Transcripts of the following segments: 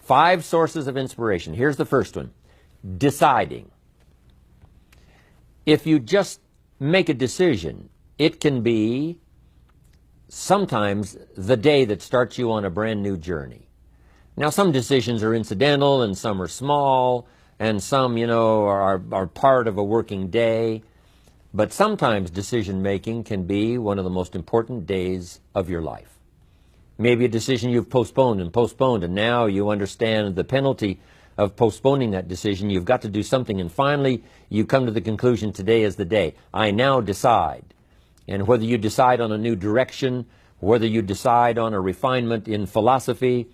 5 sources of inspiration. Here's the first one. Deciding. If you just make a decision, it can be sometimes the day that starts you on a brand new journey. Now, some decisions are incidental and some are small and some, are part of a working day. But sometimes decision making can be one of the most important days of your life. Maybe a decision you've postponed, and now you understand the penalty of postponing that decision. You've got to do something, and finally you come to the conclusion, today is the day. I now decide. And whether you decide on a new direction, whether you decide on a refinement in philosophy,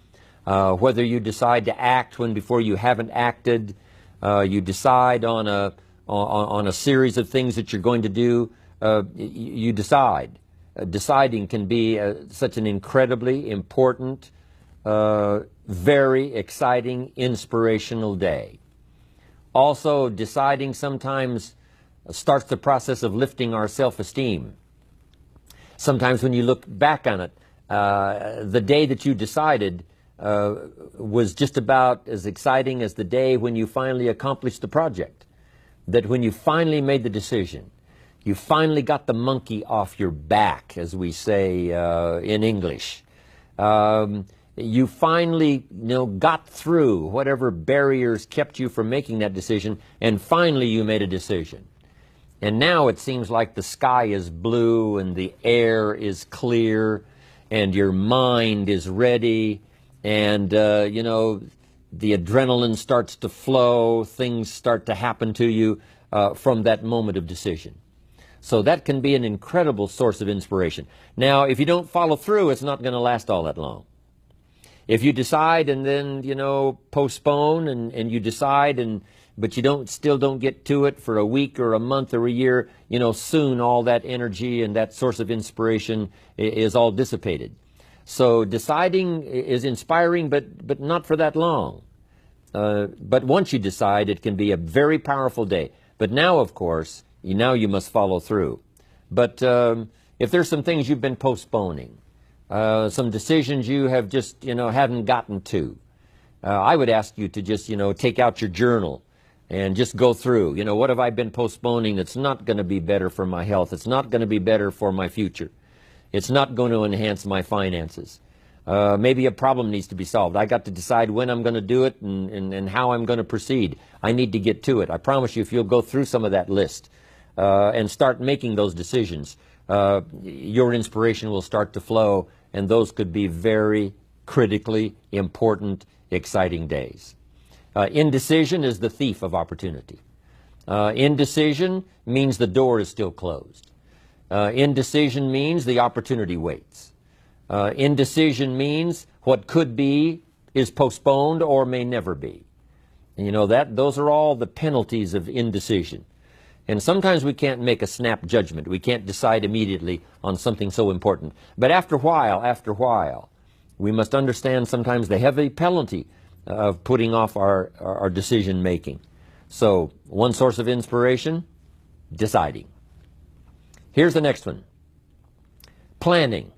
whether you decide to act when before you haven't acted, you decide on a series of things that you're going to do, you decide. Deciding can be such an incredibly important, very exciting, inspirational day. Also, deciding sometimes starts the process of lifting our self-esteem. Sometimes when you look back on it, the day that you decided was just about as exciting as the day when you finally accomplished the project. That when you finally made the decision, you finally got the monkey off your back, as we say in English. You finally, got through whatever barriers kept you from making that decision, and finally you made a decision. And now it seems like the sky is blue and the air is clear and your mind is ready and, the adrenaline starts to flow, things start to happen to you from that moment of decision. So that can be an incredible source of inspiration. Now, if you don't follow through, it's not going to last all that long. If you decide and then, postpone and you decide but you still don't get to it for a week or a month or a year, soon all that energy and that source of inspiration is all dissipated. So deciding is inspiring, but not for that long. But once you decide, it can be a very powerful day. But now, of course, you must follow through. But if there's some things you've been postponing, some decisions you have just, haven't gotten to, I would ask you to just, take out your journal and just go through, what have I been postponing that's not going to be better for my health? It's not going to be better for my future. It's not going to enhance my finances. Maybe a problem needs to be solved. I got to decide when I'm going to do it and how I'm going to proceed. I need to get to it. I promise you, if you'll go through some of that list and start making those decisions, your inspiration will start to flow, and those could be very critically important, exciting days. Indecision is the thief of opportunity. Indecision means the door is still closed. Indecision means the opportunity waits. Indecision means what could be is postponed or may never be. And those are all the penalties of indecision. And sometimes we can't make a snap judgment. We can't decide immediately on something so important. But after a while, we must understand sometimes the heavy penalty of putting off our decision making. So, one source of inspiration, deciding. Here's the next one. Planning.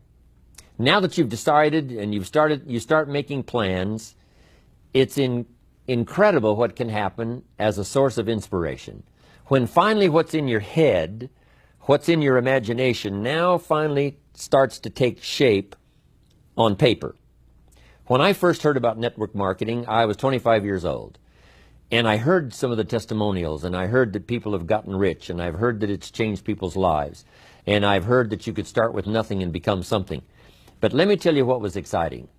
Now that you've decided and you start making plans, it's incredible what can happen as a source of inspiration. When finally what's in your head, what's in your imagination, now finally starts to take shape on paper. When I first heard about network marketing, I was 25 years old. And I heard some of the testimonials, and I heard that people have gotten rich, and I've heard that it's changed people's lives. And I've heard that you could start with nothing and become something. But let me tell you what was exciting.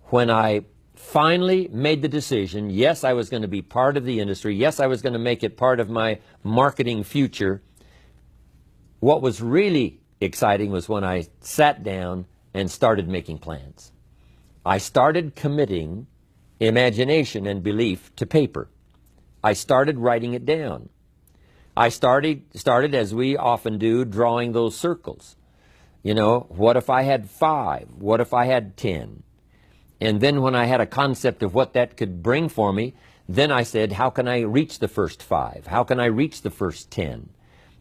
When I finally made the decision, yes, I was going to be part of the industry, yes, I was going to make it part of my marketing future, what was really exciting was when I sat down and started making plans. I started committing imagination and belief to paper. I started writing it down. I started, as we often do, drawing those circles. What if I had 5? What if I had 10? And then when I had a concept of what that could bring for me, then I said, how can I reach the first 5? How can I reach the first 10?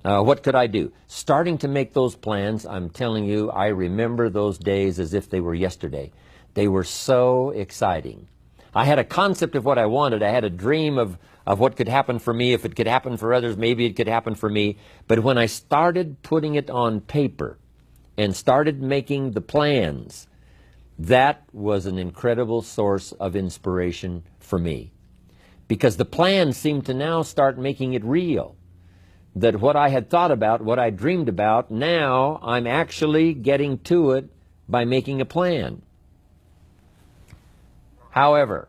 What could I do? Starting to make those plans, I'm telling you, I remember those days as if they were yesterday. They were so exciting. I had a concept of what I wanted. I had a dream of what could happen for me. If it could happen for others, maybe it could happen for me. But when I started putting it on paper and started making the plans, that was an incredible source of inspiration for me. Because the plans seemed to now start making it real. That what I had thought about, what I dreamed about, now I'm actually getting to it by making a plan. However,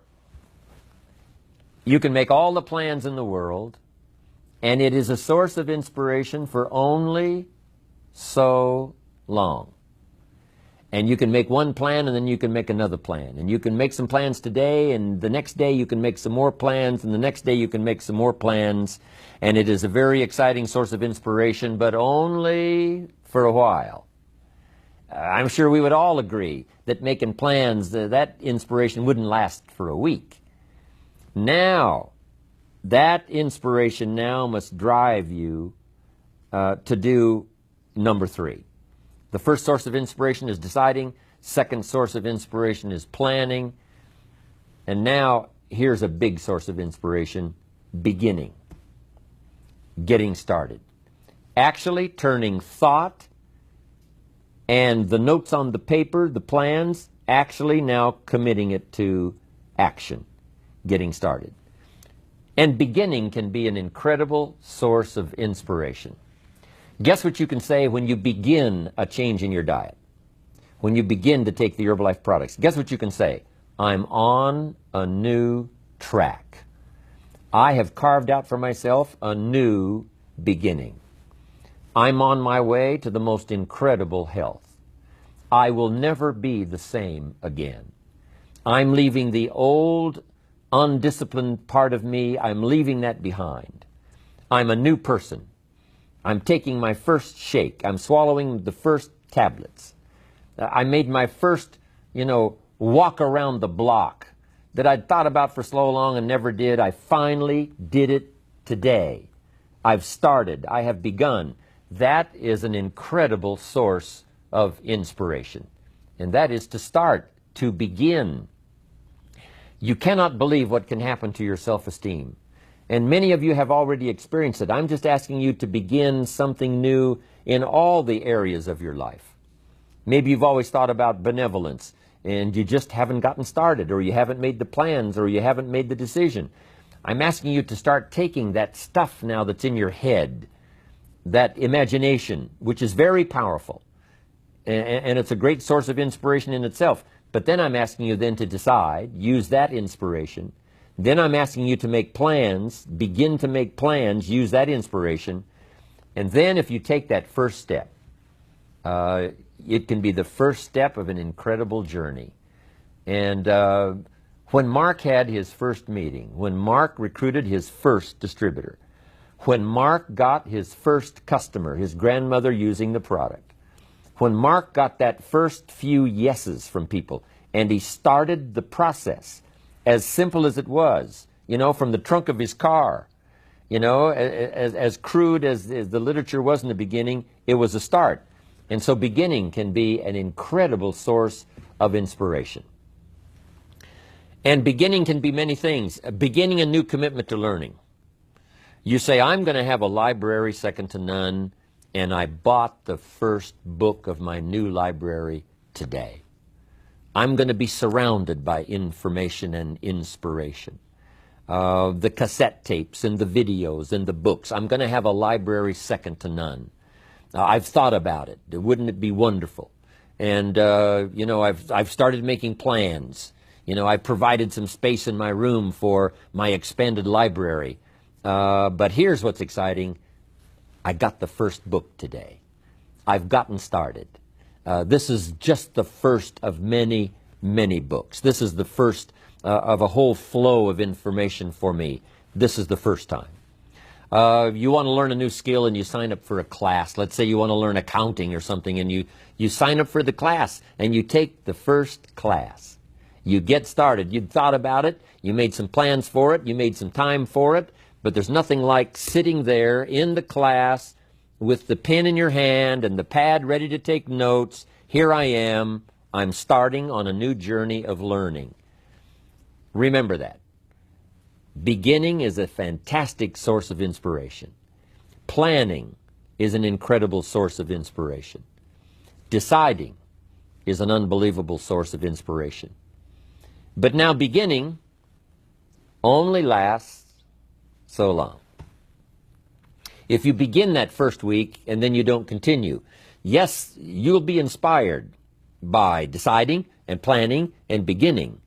you can make all the plans in the world, and it is a source of inspiration for only so long. And you can make one plan, and then you can make another plan. And you can make some plans today, and the next day you can make some more plans, and the next day you can make some more plans. And it is a very exciting source of inspiration, but only for a while. I'm sure we would all agree that making plans, that inspiration wouldn't last for a week. Now, that inspiration now must drive you to do number 3. The first source of inspiration is deciding. Second source of inspiration is planning. And now, here's a big source of inspiration, beginning. Getting started. Actually turning thought and the notes on the paper, the plans, actually now committing it to action. Getting started. And beginning can be an incredible source of inspiration. Guess what you can say when you begin a change in your diet? When you begin to take the Herbalife products, guess what you can say? I'm on a new track. I have carved out for myself a new beginning. I'm on my way to the most incredible health. I will never be the same again. I'm leaving the old, undisciplined part of me. I'm leaving that behind. I'm a new person. I'm taking my first shake. I'm swallowing the first tablets. I made my first, walk around the block that I'd thought about for so long and never did. I finally did it today. I've started. I have begun. That is an incredible source of inspiration. And that is to start, to begin. You cannot believe what can happen to your self-esteem. And many of you have already experienced it. I'm just asking you to begin something new in all the areas of your life. Maybe you've always thought about benevolence, and you just haven't gotten started, or you haven't made the plans, or you haven't made the decision. I'm asking you to start taking that stuff now that's in your head, that imagination, which is very powerful, and it's a great source of inspiration in itself. But then I'm asking you then to decide, use that inspiration. Then I'm asking you to make plans, begin to make plans, use that inspiration. And then if you take that first step, it can be the first step of an incredible journey. And when Mark had his first meeting, when Mark recruited his first distributor, when Mark got his first customer, his grandmother using the product, when Mark got that first few yeses from people, and he started the process, as simple as it was, from the trunk of his car, as crude as the literature was in the beginning, it was a start. And so beginning can be an incredible source of inspiration. And beginning can be many things. Beginning a new commitment to learning. You say, I'm going to have a library second to none, and I bought the first book of my new library today. I'm going to be surrounded by information and inspiration. The cassette tapes and the videos and the books. I'm going to have a library second to none. I've thought about it. Wouldn't it be wonderful? And, I've started making plans. I've provided some space in my room for my expanded library. But here's what's exciting. I got the first book today. I've gotten started. This is just the first of many, many books. This is the first of a whole flow of information for me. This is the first time. You want to learn a new skill and you sign up for a class. Let's say you want to learn accounting or something, and you sign up for the class and you take the first class. You get started. You'd thought about it. You made some plans for it. You made some time for it. But there's nothing like sitting there in the class with the pen in your hand and the pad ready to take notes. Here I am. I'm starting on a new journey of learning. Remember that. Beginning is a fantastic source of inspiration. Planning is an incredible source of inspiration. Deciding is an unbelievable source of inspiration. But now beginning only lasts so long. If you begin that first week and then you don't continue, yes, you'll be inspired by deciding and planning and beginning.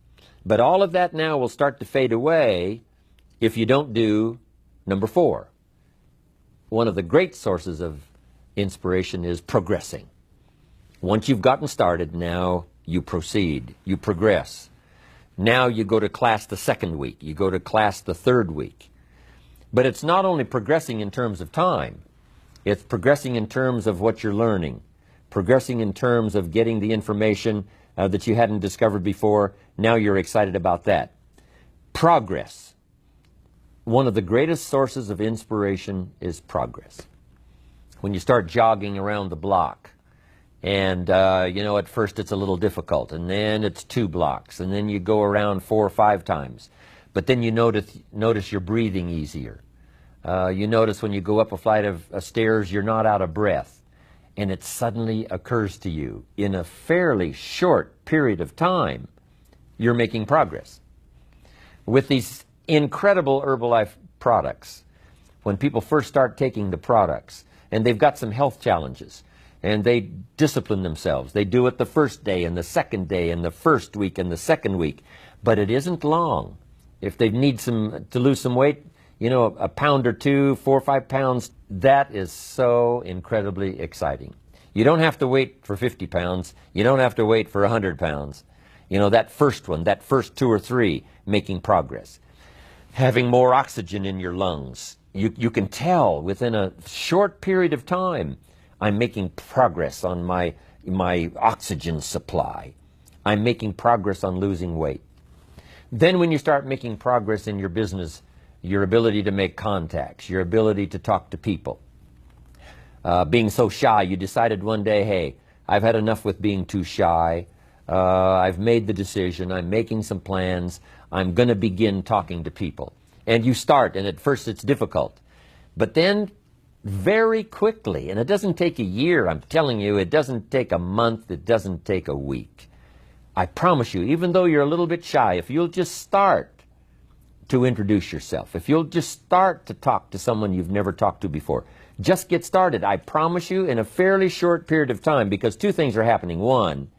But all of that now will start to fade away if you don't do number 4. One of the great sources of inspiration is progressing. Once you've gotten started, now you proceed, you progress. Now you go to class the second week, you go to class the third week. But it's not only progressing in terms of time, it's progressing in terms of what you're learning, progressing in terms of getting the information that you hadn't discovered before. Now you're excited about that. Progress. One of the greatest sources of inspiration is progress. When you start jogging around the block, and at first it's a little difficult, and then it's 2 blocks, and then you go around 4 or 5 times. But then you notice you're breathing easier. You notice when you go up a flight of stairs, you're not out of breath. And it suddenly occurs to you, in a fairly short period of time, you're making progress. With these incredible Herbalife products, when people first start taking the products, and they've got some health challenges, and they discipline themselves, they do it the first day, and the second day, and the first week, and the second week, but it isn't long. If they need to lose some weight, a pound or 2, 4 or 5 pounds, that is so incredibly exciting. You don't have to wait for 50 pounds. You don't have to wait for 100 pounds. That first one, that first 2 or 3, making progress. Having more oxygen in your lungs. You can tell within a short period of time, I'm making progress on my oxygen supply. I'm making progress on losing weight. Then when you start making progress in your business, your ability to make contacts, your ability to talk to people. Being so shy, you decided one day, hey, I've had enough with being too shy. I've made the decision. I'm making some plans. I'm going to begin talking to people. And you start, and at first it's difficult. But then very quickly, and it doesn't take a year, I'm telling you, it doesn't take a month, it doesn't take a week. I promise you, even though you're a little bit shy, if you'll just start to introduce yourself, if you'll just start to talk to someone you've never talked to before, just get started. I promise you, in a fairly short period of time, because 2 things are happening. One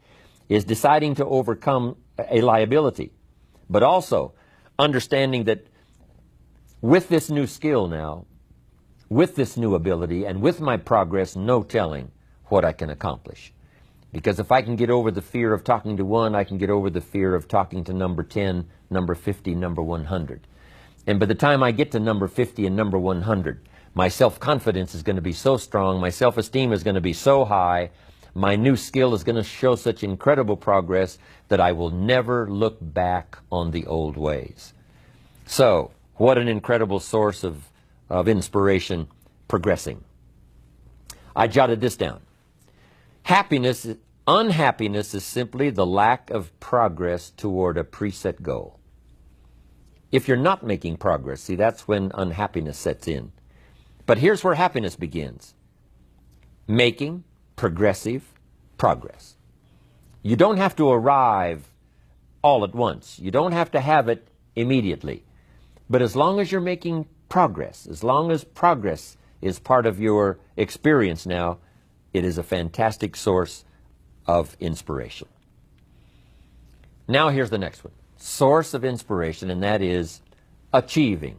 is deciding to overcome a liability, but also understanding that with this new skill now, with this new ability, and with my progress, no telling what I can accomplish. Because if I can get over the fear of talking to 1, I can get over the fear of talking to number 10, number 50, number 100. And by the time I get to number 50 and number 100, my self-confidence is going to be so strong, my self-esteem is going to be so high, my new skill is going to show such incredible progress that I will never look back on the old ways. So, what an incredible source of inspiration, progressing. I jotted this down. Unhappiness is simply the lack of progress toward a preset goal. If you're not making progress, see, that's when unhappiness sets in. But here's where happiness begins. Making progressive progress. You don't have to arrive all at once. You don't have to have it immediately. But as long as you're making progress, as long as progress is part of your experience now, it is a fantastic source of inspiration. Now here's the next one. Source of inspiration, and that is achieving.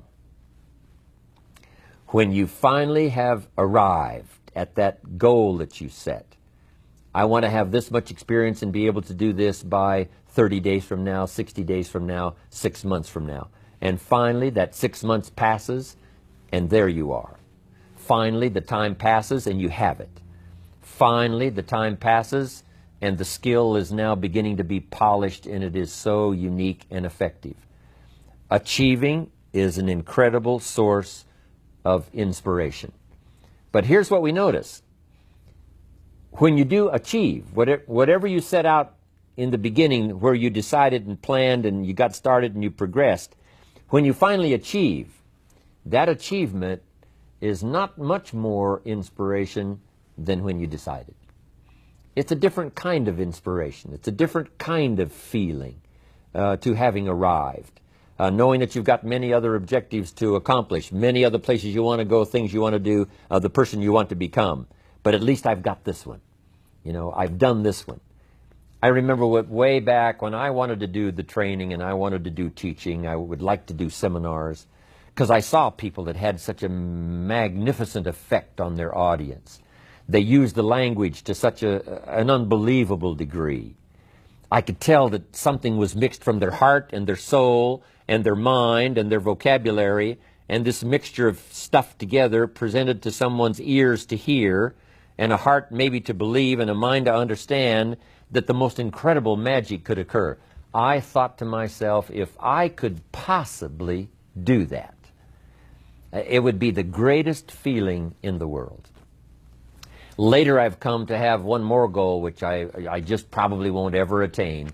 When you finally have arrived at that goal that you set, I want to have this much experience and be able to do this by 30 days from now, 60 days from now, 6 months from now. And finally, that 6 months passes, and there you are. Finally, the time passes, and you have it. Finally, the time passes, and the skill is now beginning to be polished, and it is so unique and effective. Achieving is an incredible source of inspiration. But here's what we notice. When you do achieve, whatever you set out in the beginning where you decided and planned and you got started and you progressed, when you finally achieve, that achievement is not much more inspiration than when you decided. It's a different kind of inspiration. It's a different kind of feeling to having arrived. Knowing that you've got many other objectives to accomplish, many other places you want to go, things you want to do, the person you want to become. But at least I've got this one. You know, I've done this one. I remember way back when I wanted to do the training and I wanted to do teaching, I would like to do seminars, because I saw people that had such a magnificent effect on their audience. They used the language to such an unbelievable degree. I could tell that something was mixed from their heart and their soul and their mind and their vocabulary, and this mixture of stuff together presented to someone's ears to hear and a heart maybe to believe and a mind to understand that the most incredible magic could occur. I thought to myself, if I could possibly do that, it would be the greatest feeling in the world. Later I've come to have one more goal, which I just probably won't ever attain,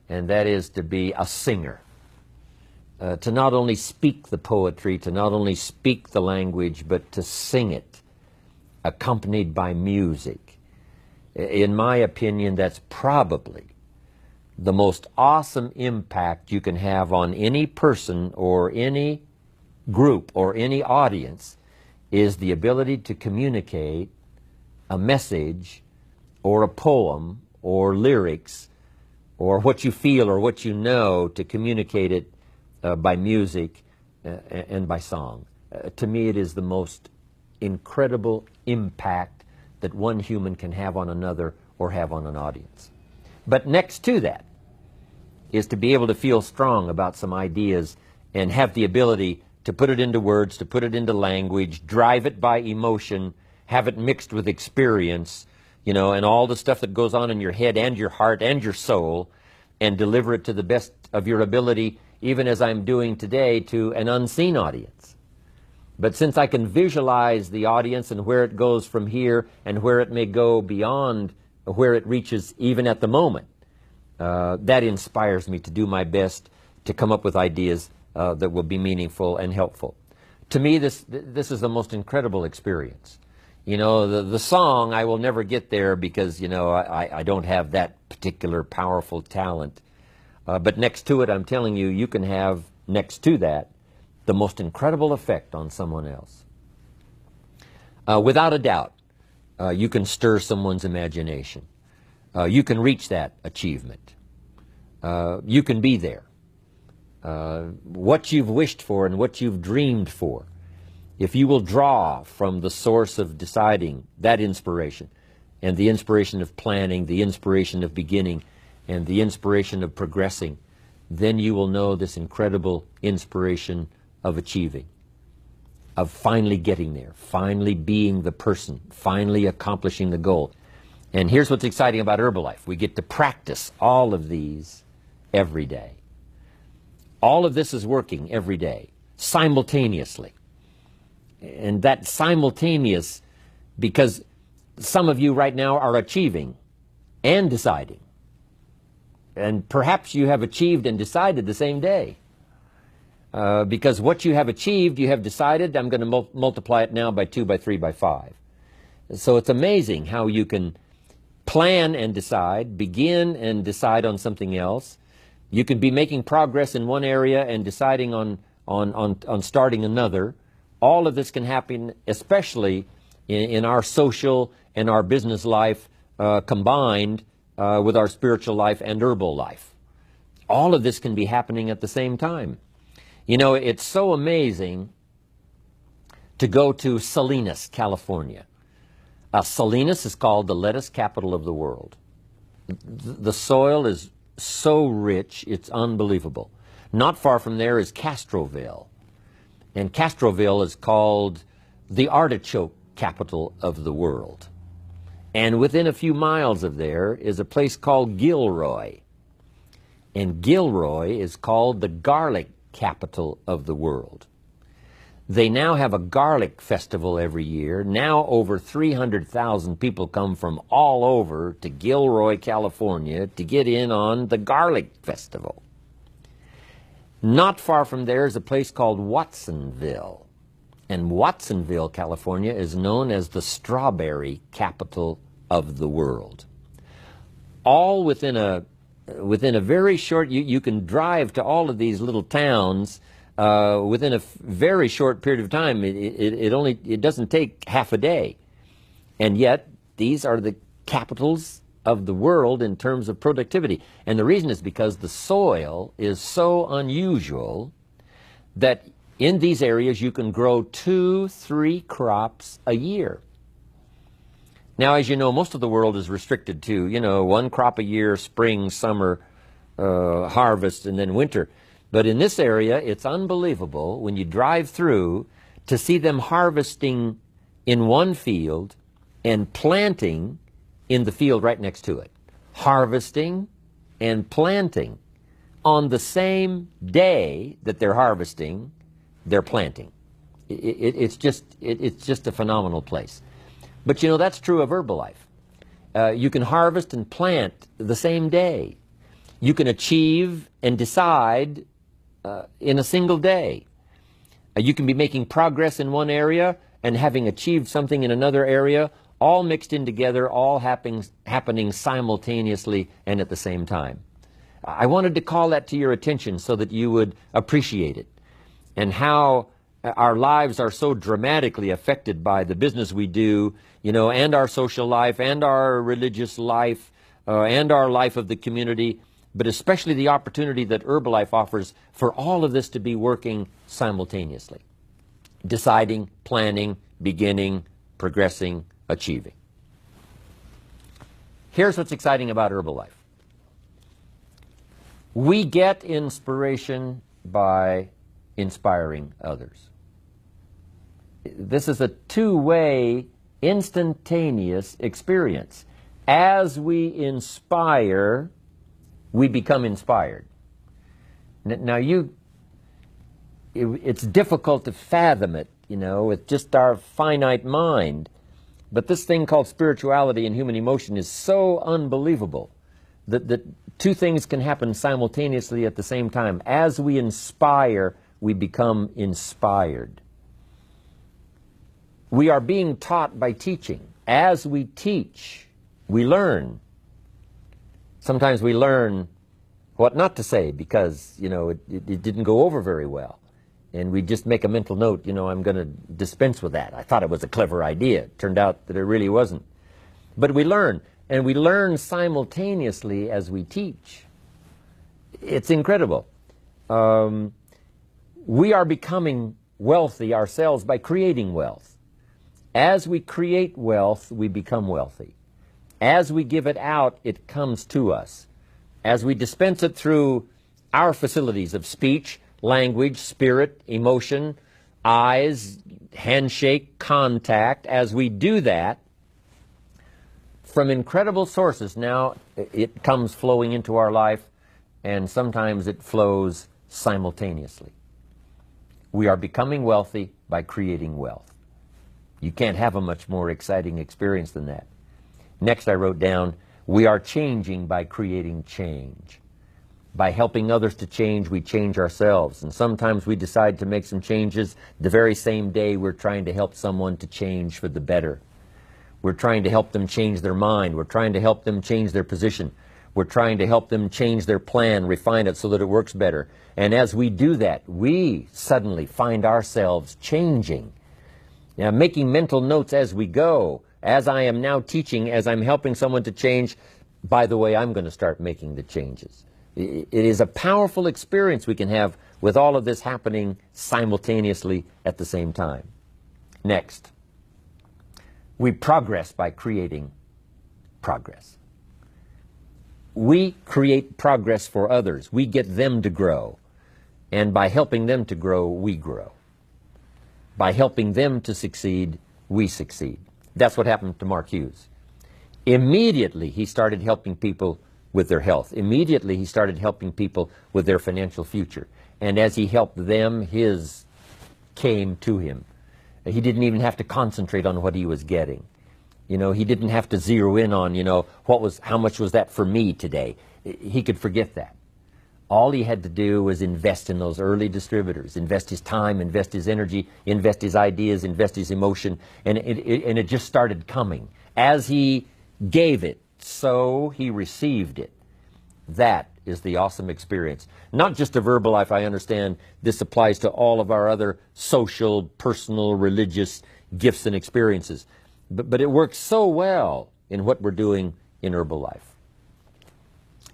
and that is to be a singer. To not only speak the poetry, to not only speak the language, but to sing it, accompanied by music. In my opinion, that's probably the most awesome impact you can have on any person or any group or any audience, is the ability to communicate a message or a poem or lyrics or what you feel or what you know, to communicate it by music and by song. To me, it is the most incredible impact that one human can have on another or have on an audience. But next to that is to be able to feel strong about some ideas and have the ability to put it into words, to put it into language, drive it by emotion, have it mixed with experience, you know, and all the stuff that goes on in your head and your heart and your soul, and deliver it to the best of your ability, even as I'm doing today, to an unseen audience. But since I can visualize the audience and where it goes from here and where it may go beyond where it reaches even at the moment, that inspires me to do my best to come up with ideas that will be meaningful and helpful. To me, this is the most incredible experience. You know, the song, I will never get there because, you know, I don't have that particular powerful talent. But next to it, I'm telling you, you can have, next to that, the most incredible effect on someone else. Without a doubt, you can stir someone's imagination. You can reach that achievement. You can be there. What you've wished for and what you've dreamed for, if you will draw from the source of deciding, that inspiration, and the inspiration of planning, the inspiration of beginning, and the inspiration of progressing, then you will know this incredible inspiration of achieving, of finally getting there, finally being the person, finally accomplishing the goal. And here's what's exciting about Herbalife. We get to practice all of these every day. All of this is working every day, simultaneously. And that simultaneous, because some of you right now are achieving and deciding. And perhaps you have achieved and decided the same day. Because what you have achieved, you have decided, I'm going to multiply it now by 2, by 3, by 5. So it's amazing how you can plan and decide, begin and decide on something else. You can be making progress in one area and deciding on starting another. All of this can happen, especially in our social and our business life combined with our spiritual life and herbal life. All of this can be happening at the same time. You know, it's so amazing to go to Salinas, California. Salinas is called the lettuce capital of the world. The soil is so rich, it's unbelievable. Not far from there is Castroville. And Castroville is called the artichoke capital of the world. And within a few miles of there is a place called Gilroy. And Gilroy is called the garlic capital of the world. They now have a garlic festival every year. Now over 300,000 people come from all over to Gilroy, California to get in on the garlic festival. Not far from there is a place called Watsonville. And Watsonville, California is known as the strawberry capital of the world. All within a very short, you can drive to all of these little towns within a very short period of time. It doesn't take half a day. And yet, these are the capitals of the world in terms of productivity. And the reason is because the soil is so unusual that in these areas you can grow 2-3 crops a year. Now, as you know, most of the world is restricted to, one crop a year, spring, summer, harvest, and then winter. But in this area, it's unbelievable when you drive through to see them harvesting in one field and planting in the field right next to it. Harvesting and planting. On the same day that they're harvesting, they're planting. It's just a phenomenal place. But that's true of Herbalife. You can harvest and plant the same day. You can achieve and decide in a single day. You can be making progress in one area and having achieved something in another area, all mixed in together, all happening simultaneously and at the same time. I wanted to call that to your attention so that you would appreciate it, and how our lives are so dramatically affected by the business we do, and our social life, and our religious life, and our life of the community, but especially the opportunity that Herbalife offers for all of this to be working simultaneously. Deciding, planning, beginning, progressing, achieving. Here's what's exciting about Herbalife. We get inspiration by inspiring others. This is a two-way, instantaneous experience. As we inspire, we become inspired. Now it's difficult to fathom it, with just our finite mind. But this thing called spirituality and human emotion is so unbelievable that two things can happen simultaneously at the same time. As we inspire, we become inspired. We are being taught by teaching. As we teach, we learn. Sometimes we learn what not to say because, it didn't go over very well. And we just make a mental note, I'm going to dispense with that. I thought it was a clever idea. It turned out that it really wasn't. But we learn, and we learn simultaneously as we teach. It's incredible. We are becoming wealthy ourselves by creating wealth. As we create wealth, we become wealthy. As we give it out, it comes to us. As we dispense it through our facilities of speech, language, spirit, emotion, eyes, handshake, contact, as we do that, from incredible sources, now it comes flowing into our life, and sometimes it flows simultaneously. We are becoming wealthy by creating wealth. You can't have a much more exciting experience than that. Next, I wrote down, we are changing by creating change. By helping others to change, we change ourselves. And sometimes we decide to make some changes the very same day we're trying to help someone to change for the better. We're trying to help them change their mind. We're trying to help them change their position. We're trying to help them change their plan, refine it so that it works better. And as we do that, we suddenly find ourselves changing. Now, making mental notes as we go. As I am now teaching, as I'm helping someone to change, by the way, I'm going to start making the changes. It is a powerful experience we can have with all of this happening simultaneously at the same time. Next, we progress by creating progress. We create progress for others. We get them to grow. And by helping them to grow, we grow. By helping them to succeed, we succeed. That's what happened to Mark Hughes. Immediately, he started helping people with their health. Immediately, he started helping people with their financial future. And as he helped them, his came to him. He didn't even have to concentrate on what he was getting. You know, he didn't have to zero in on, you know, how much was that for me today? He could forget that. All he had to do was invest in those early distributors, invest his time, invest his energy, invest his ideas, invest his emotion, and it just started coming. As he gave it, so he received it. That is the awesome experience. Not just a Verbalife, I understand this applies to all of our other social, personal, religious gifts and experiences. But it works so well in what we're doing in Herbalife.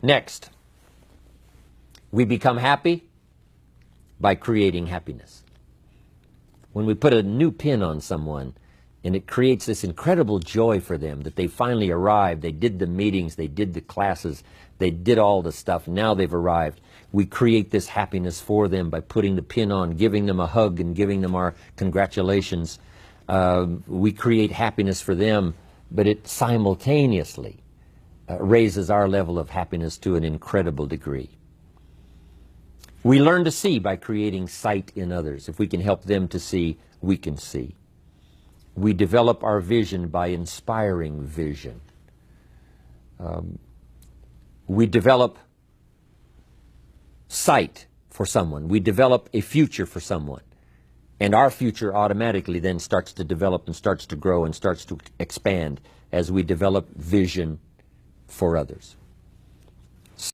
Next, we become happy by creating happiness. When we put a new pin on someone and it creates this incredible joy for them that they finally arrived, they did the meetings, they did the classes, they did all the stuff, now they've arrived. We create this happiness for them by putting the pin on, giving them a hug and giving them our congratulations. We create happiness for them, but it simultaneously raises our level of happiness to an incredible degree. We learn to see by creating sight in others. If we can help them to see, we can see. We develop our vision by inspiring vision. We develop sight for someone. We develop a future for someone. And our future automatically then starts to develop and starts to grow and starts to expand as we develop vision for others.